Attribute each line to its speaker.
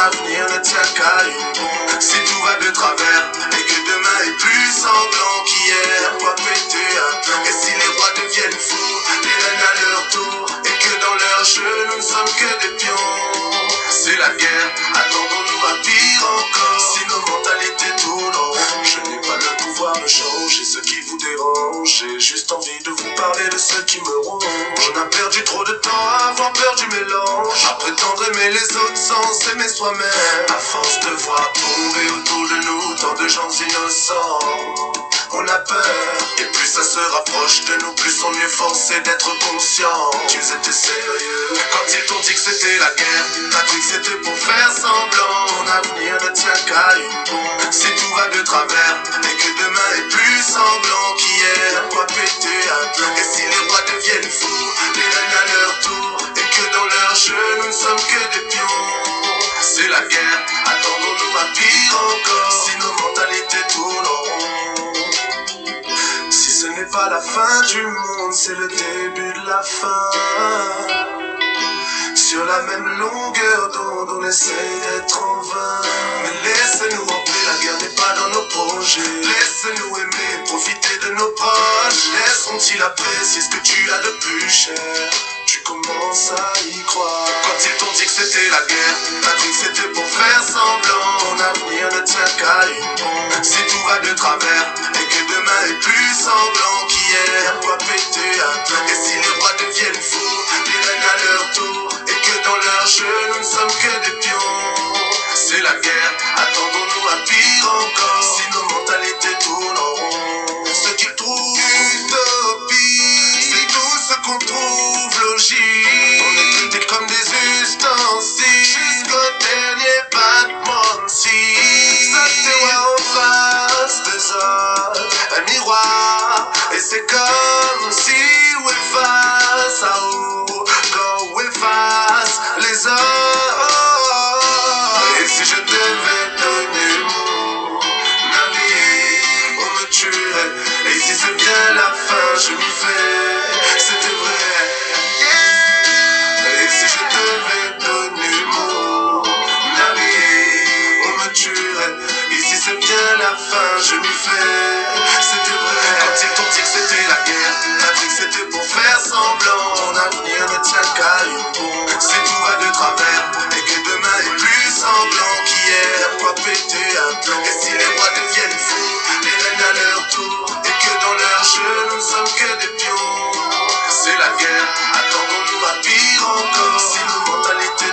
Speaker 1: avenir ne tient qu'à une bombe. Si tout va de travers et que demain est plus sanglant qu'hier, quoi péter un plomb. Et si les rois deviennent fous, les reines à leur tour, et que dans leur jeu nous ne sommes que des pions. C'est la guerre, attendons-nous à pire encore. Si nos mentalités tournent en rond, je n'ai pas le pouvoir de changer ce qui vous dérange. J'ai juste envie de vous parler de ce qui me ronge. On a perdu trop de temps à avoir peur du mélange, à prétendre aimer les autres sans s'aimer soi-même. À force de voir tomber autour de nous tant de gens innocents, on a peur, et plus ça se rapproche de nous, plus on est forcé d'être conscient. Qu'ils étaient sérieux quand ils t'ont dit que c'était la guerre. T'as cru que c'était pour faire semblant. Ton avenir ne tient qu'à une bombe. Si tout va de travers et que demain est plus sanglant qu'hier, quoi péter un plomb. Et si les rois deviennent fous, les reines à leur tour, et que dans leur jeu nous ne sommes que des pions. C'est la guerre, attendons-nous à pire encore. Si nos mentalités tournent en rond. Si ce n'est pas la fin du monde, c'est le début de la fin. Sur la même longueur d'onde, on essaye d'être en vain. Mais laissez-nous en paix, la guerre n'est pas dans nos projets. Laissez-nous aimer, profiter de nos proches. Laisseront-ils apprécier ce que tu as de plus cher? Tu commences à y croire. Quand ils t'ont dit que c'était la guerre, t'as cru que c'était pour faire semblant. Ton avenir ne tient qu'à une bombe. Si tout va de travers et que demain est plus sanglant qu'hier, quoi péter un plomb. Et si les rois deviennent fous, les reines à leur tour, et que dans leur jeu nous ne sommes que des pions. C'est la guerre, attendons-nous à pire encore. Si nos mentalités tournent en rond. Ce qu'ils trouvent utopie, c'est tout ce qu'on trouve logique. On est traités comme des ustensiles jusqu'au dernier battement de cils. Ça c'est ouais en face des autres, un miroir. Et c'est comme si on est face à où, quand on est face les autres. Et si je devais donner mon avis, on me tuerait. Et si c'est bien la fin, je m'y fais. C'était vrai. Et si je devais donner mon avis, on me tuerait. Et si c'est bien la fin, je m'y fais. C'était vrai. Quand ils t'ont dit que c'était la guerre, t'as cru que c'était pour faire semblant. Ton avenir ne tient qu'à une bombe. Si tout va de travers et que demain est plus sanglant qu'hier, quoi péter un plomb. Et si les rois deviennent fous, les reines à leur tour, et que dans leur jeu nous ne sommes que des pions. C'est la guerre, attendons-nous à pire encore. Si nos mentalités